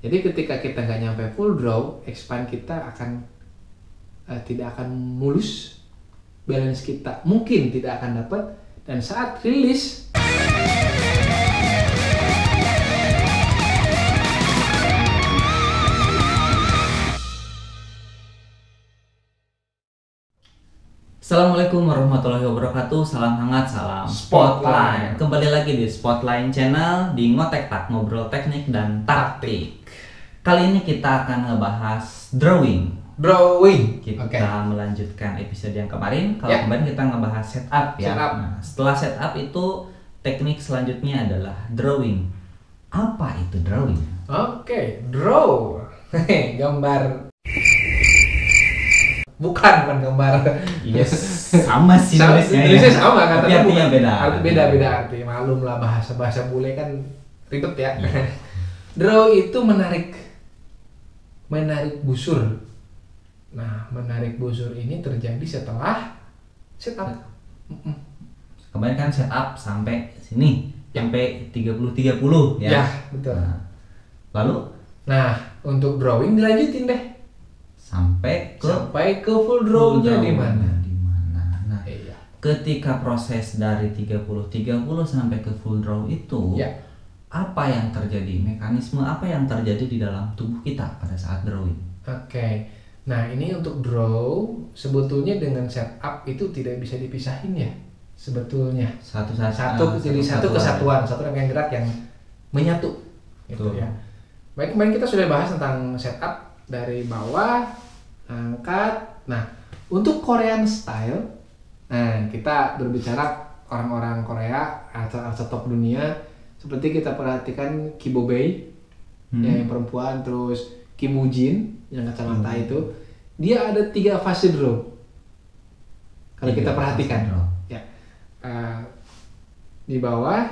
Jadi ketika kita nggak nyampe full draw, expand kita akan tidak akan mulus, balance kita mungkin tidak akan dapat, dan saat rilis Assalamualaikum warahmatullahi wabarakatuh. Salam hangat, salam Spotline. Kembali lagi di Spotline Channel di Ngotek Tak, ngobrol teknik dan taktik. Kali ini kita akan ngebahas drawing. Kita melanjutkan episode yang kemarin. Kalau kemarin kita ngebahas setup ya. Nah, setelah setup itu teknik selanjutnya adalah drawing. Apa itu drawing? Draw. Gambar. Bukan gambar. Yes, sama sih nulisnya sama kan, tapi artinya beda. Beda arti. Malum lah, bahasa bule kan ribet ya. Draw itu menarik busur. Nah, menarik busur ini terjadi setelah setup. Kemarin kan setup sampai sini, sampai 30-30 ya. Ya, betul. Nah, untuk drawing dilanjutin deh sampai ke full draw-nya di mana. Nah, ketika proses dari 30-30 sampai ke full draw itu, apa yang terjadi? Mekanisme apa yang terjadi di dalam tubuh kita pada saat drawing? Nah, ini untuk draw sebetulnya dengan setup itu tidak bisa dipisahin ya. Sebetulnya satu kesatuan, satu rangkaian gerak yang menyatu gitu ya. Baik, kemarin kita sudah bahas tentang setup dari bawah, angkat. Nah, untuk Korean style, kita berbicara orang-orang Korea, artis top dunia, seperti kita perhatikan Kim Bo Bae, yang perempuan, terus Kim Woo Jin yang kacamata itu, dia ada 3 fase draw. Kalau kita perhatikan, di bawah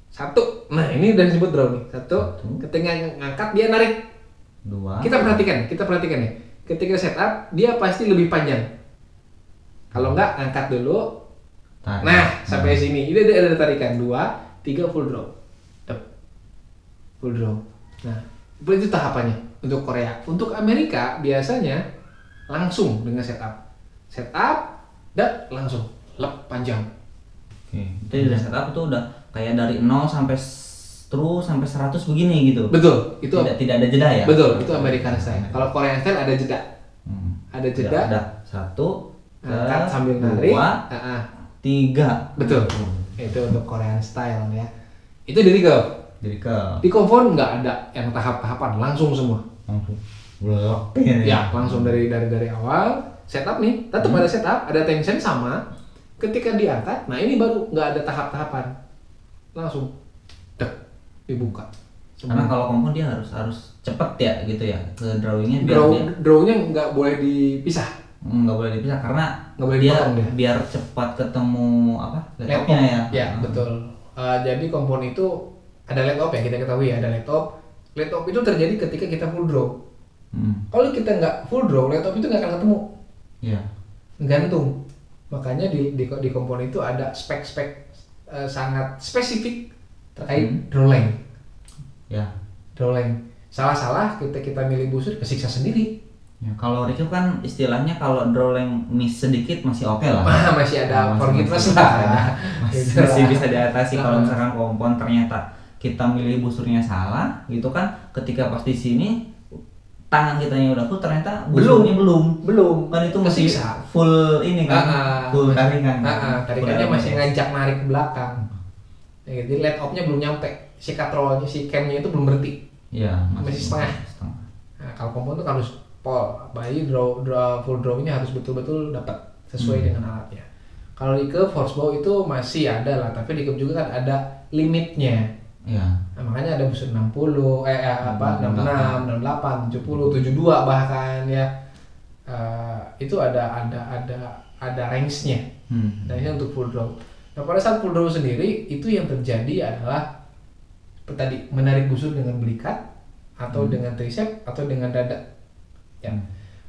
1. Nah, ini udah disebut draw nih. 1, ketika ngangkat dia narik. 2. Kita perhatikan ya. Ketika setup dia pasti lebih panjang. Kalau enggak angkat dulu. Tarik. Nah, sampai sini. Ini ada tarikan. 2, 3 full draw. Full draw. Nah, itu tahapannya untuk Korea. Untuk Amerika biasanya langsung dengan setup. Setup dan langsung panjang. Jadi udah setup itu udah kayak dari 0 sampai terus sampai 100 begini gitu. Betul, itu tidak ada jeda ya. Betul, itu American style. Kalau Korean style ada jeda. Ada jeda. Ada 1, angkat sambil narik. 2, 3. Betul. Itu untuk Korean style ya. Itu di recurve. Di compound nggak ada yang tahap-tahapan, langsung semua. Langsung dari awal setup nih. Tetap ada setup, ada tension sama. Ketika diangkat, nah ini baru nggak ada tahap-tahapan. Langsung dibuka. Karena kalau kompon dia harus cepet ya gitu ya ke drawingnya. Drawnya nggak boleh dipisah. Nggak boleh dipisah karena nggak boleh dia biar cepat ketemu laptopnya ya. Ya betul. Jadi kompon itu ada laptop ya, kita ketahui ya, ada laptop. Laptop itu terjadi ketika kita full draw. Kalau kita nggak full draw, laptop itu nggak akan ketemu. Iya. Gantung. Makanya di kompon itu ada spek-spek sangat spesifik terkait draw length. Draw length. Salah-salah kita milih busur kesiksa sendiri. Ya, kalau recurve kan istilahnya kalau draw length miss sedikit masih oke lah. Masih ada forgiveness lah. Masih bisa diatasi. Kalau misalkan kompon ternyata kita milih busurnya salah gitu kan, ketika pas di sini tangan kitanya udah full ternyata busurnya belum kan, itu masih full ini kan, full tarikan. Tarikannya masih ngajak narik ke belakang. Jadi laptopnya belum nyampe, si katrolnya, si camnya itu belum berhenti. Iya, masih setengah. Nah, kalau kompon itu harus full draw-nya harus betul-betul dapat sesuai dengan alatnya. Kalau di curve force bow itu masih ada lah, tapi di curve juga kan ada limitnya. Nah, makanya ada busur 60, 66, 68, 70, 72 bahkan ya. Itu ada range-nya. Range-nya untuk full draw. Nah, pada saat full draw sendiri itu yang terjadi adalah tadi menarik busur dengan belikat atau dengan tricep atau dengan dada. Ya.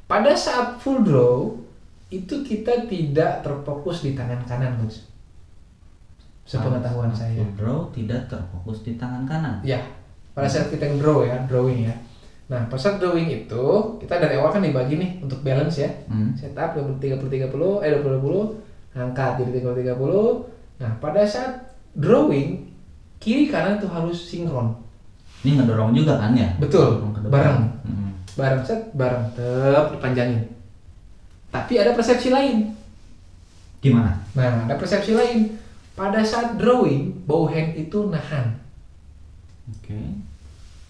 Pada saat full draw itu kita tidak terfokus di tangan kanan, Gus. Sepengetahuan saya. Full draw tidak terfokus di tangan kanan. Ya. pada saat kita draw ya, drawing ya. Nah, pas saat drawing itu kita dari awal kan dibagi nih untuk balance ya. Setup 30-30, 20-20, angkat jadi 30-30. Nah, pada saat drawing kiri kanan tuh harus sinkron. Ini ngedorong juga kan ya? Betul, Ke depan. bareng. Bareng set, bareng tetap dipanjangin. Tapi ada persepsi lain. Gimana? Nah, ada persepsi lain. Pada saat drawing, bow hand itu nahan. Oke.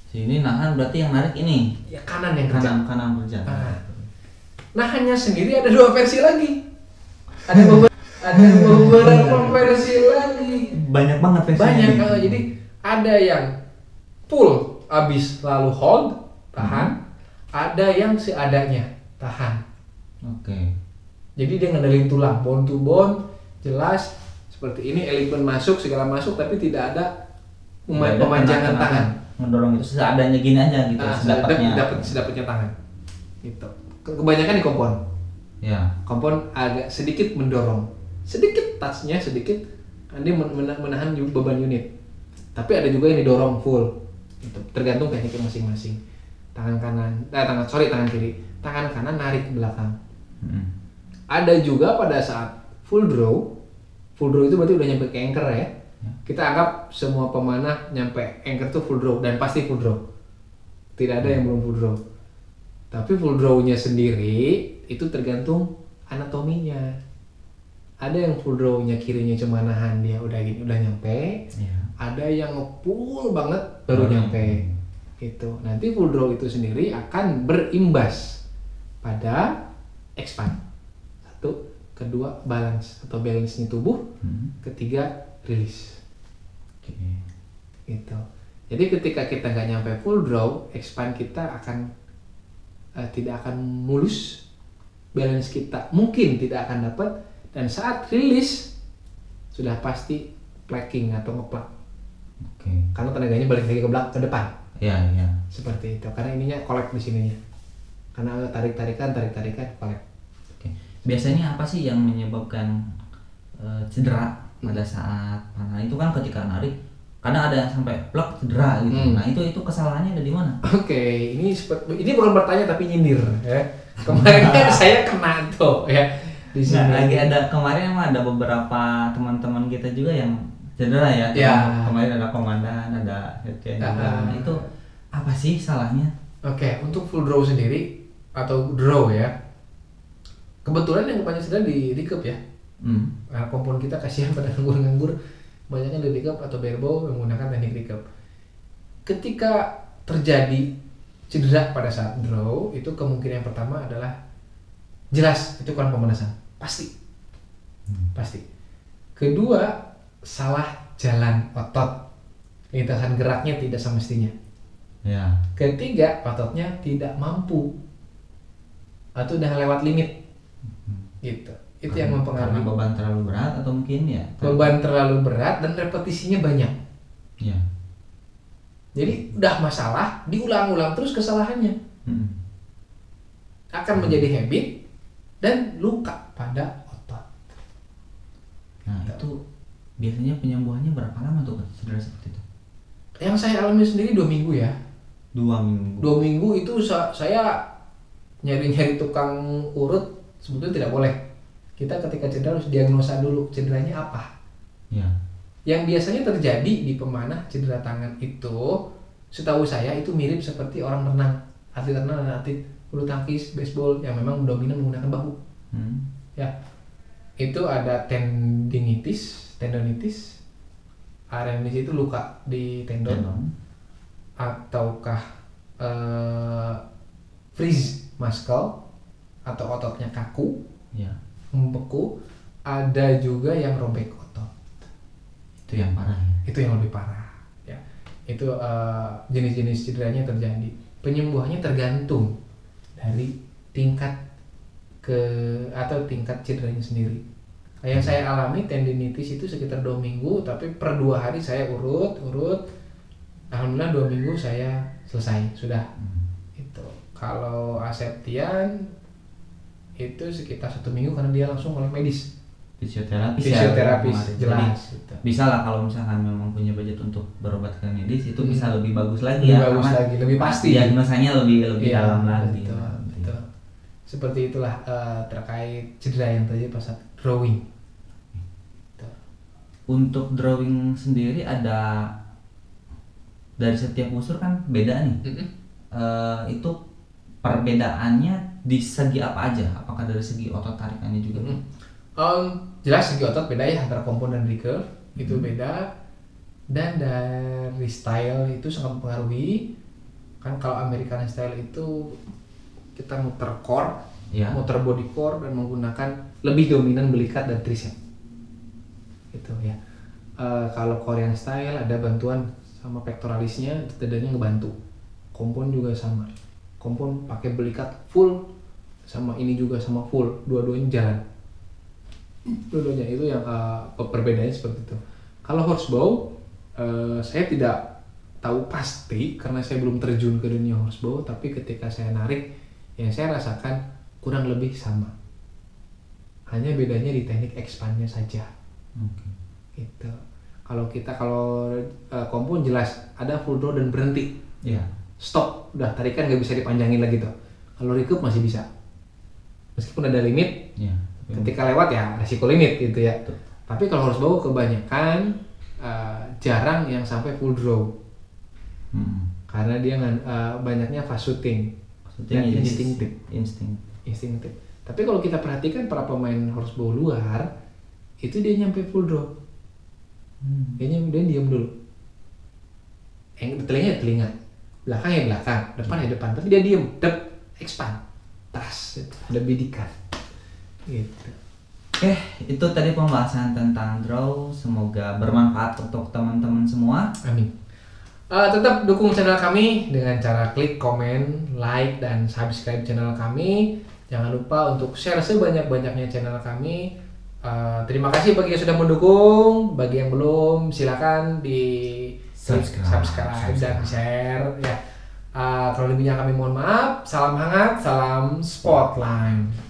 Sini nahan berarti yang narik ini. Ya kanan yang kerja. Kanan kerja. Nahannya sendiri ada dua versi lagi. Ada beberapa versi lagi. Banyak banget versinya. Banyak. nih. Jadi ada yang full abis lalu hold, tahan. Ada yang seadanya, tahan. Oke. Jadi dia ngandelin tulang, bone to bone, jelas seperti ini, elemen masuk, segala masuk, tapi tidak ada Nggak ada pemanjangan kena- tangan. Ngedorong itu seadanya gini aja gitu. Sedapatnya. Sedapatnya tangan. Gitu. Kebanyakan di kompon. Ya. Kompon agak sedikit mendorong, sedikit touchnya sedikit, dia menahan beban unit. Tapi ada juga yang didorong full. Gitu. Tergantung tekniknya masing-masing. Tangan kiri, tangan kanan narik ke belakang. Ada juga pada saat full draw itu berarti udah nyampe ke anchor ya. Kita anggap semua pemanah nyampe anchor tuh full draw dan pasti full draw. Tidak ada yang belum full draw. Tapi full draw-nya sendiri itu tergantung anatominya. Ada yang full draw-nya kirinya cuma nahan dia udah nyampe. Ya. Ada yang full banget baru nyampe. Gitu. Nanti full draw itu sendiri akan berimbas pada expand. Satu, kedua balance atau balance-nya tubuh, ketiga release. Oke. Gitu. Jadi ketika kita nggak nyampe full draw, expand kita akan tidak akan mulus, balance kita mungkin tidak akan dapat, dan saat release sudah pasti plaking atau ngeplak. Oke. Karena tenaganya balik lagi ke belakang ke depan. Ya. Seperti itu. Karena ininya collect di sininya. Karena tarik-tarikan, collect. Oke. Biasanya apa sih yang menyebabkan cedera pada saat panah itu kan ketika narik kadang ada yang sampai plek cedera gitu. Nah itu kesalahannya ada di mana? Oke, ini bukan bertanya tapi nyindir ya. Kemarin kan saya kena tuh ya di sini. Nah, lagi ada kemarin emang ada beberapa teman-teman kita juga yang cedera ya. Ya. Kemarin ada komandan, ada headcam juga. Nah, itu apa sih salahnya? Oke, untuk full draw sendiri atau draw ya. Kebetulan yang banyak cedera di recap ya. Nah, kompon kita kasihan pada nganggur-nganggur, banyaknya di recap atau barebow menggunakan teknik recap. Ketika terjadi cedera pada saat draw, itu kemungkinan yang pertama adalah jelas itu kurang pemanasan, pasti. Kedua, salah jalan otot, lintasan geraknya tidak semestinya. Ya. Ketiga, ototnya tidak mampu atau udah lewat limit, gitu. Itu yang mempengaruhi. Karena beban terlalu berat atau mungkin ya? Beban terlalu berat dan repetisinya banyak. Ya. Jadi udah masalah, diulang-ulang terus kesalahannya. Akan menjadi habit dan luka pada otot. Nah itu biasanya penyembuhannya berapa lama tuh cedera seperti itu? Yang saya alami sendiri 2 minggu ya. 2 minggu. 2 minggu itu saya nyari-nyari tukang urut sebetulnya tidak boleh. Kita ketika cedera harus diagnosa dulu cederanya apa. Ya. Yang biasanya terjadi di pemanah cedera tangan itu, setahu saya itu mirip seperti orang renang, atlet renang dan atlet bulu tangkis, baseball yang memang dominan menggunakan bahu. Ya, itu ada tendinitis, tendonitis itu luka di tendon. Ataukah freeze muscle atau ototnya kaku, Ya. membeku. Ada juga yang robek otot. Itu yang parah ya. Itu yang lebih parah ya. Itu jenis-jenis cederanya terjadi. Penyembuhannya tergantung dari tingkat tingkat cederanya sendiri. Yang saya alami tendinitis itu sekitar 2 minggu, tapi per 2 hari saya urut. Alhamdulillah 2 minggu saya selesai sudah. Itu. Kalau Aseptian itu sekitar 1 minggu karena dia langsung oleh medis. Fisioterapis Fisioterapis, jelas. Gitu. Bisa lah kalau misalkan memang punya budget untuk berobat ke medis itu bisa lebih bagus lagi Lebih ya. bagus karena lagi, lebih pasti. Diagnosanya lebih Iya, dalam lagi. Betul. Seperti itulah terkait cedera yang tadi pas saat drawing. Untuk drawing sendiri ada dari setiap unsur kan beda nih. Itu perbedaannya di segi apa aja? Apakah dari segi otot tarikannya juga? Jelas segi otot beda ya antara kompon dan recurve itu beda, dan dari style itu sangat mempengaruhi. Kan kalau American style itu kita muter core, muter body core dan menggunakan lebih dominan belikat dan tricep. Gitu ya. Kalau Korean style ada bantuan sama pectoralisnya, dadanya ngebantu. Kompon juga sama. Kompon pakai belikat full, sama ini juga sama full, dua-duanya jalan. Dua-duanya itu yang perbedaannya seperti itu. Kalau horsebow, saya tidak tahu pasti karena saya belum terjun ke dunia horsebow, tapi ketika saya narik, yang saya rasakan kurang lebih sama. Hanya bedanya di teknik expandnya saja. Gitu. Kalau kompon jelas ada full draw dan berhenti. Stop, udah tarikan nggak bisa dipanjangin lagi tuh. Kalau recurve masih bisa, meskipun ada limit. Ketika lewat ya resiko limit gitu ya. Tapi kalau horsebow kebanyakan jarang yang sampai full draw. Karena dia banyaknya fast shooting dan instinktif. Tapi kalau kita perhatikan para pemain horsebow luar itu dia nyampe full draw. Dia diam dulu. Yang telinga, belakang ya belakang, depan ya depan. Tapi dia diam, expand, tas, ada bidikan. Gitu. Itu tadi pembahasan tentang draw. Semoga bermanfaat untuk teman-teman semua. Amin. Tetap dukung channel kami dengan cara klik komen, like, dan subscribe channel kami. Jangan lupa untuk share sebanyak-banyaknya channel kami. Terima kasih bagi yang sudah mendukung. Bagi yang belum, silakan di subscribe dan share. Ya. Kalau lebihnya kami mohon maaf. Salam hangat, salam Spotline.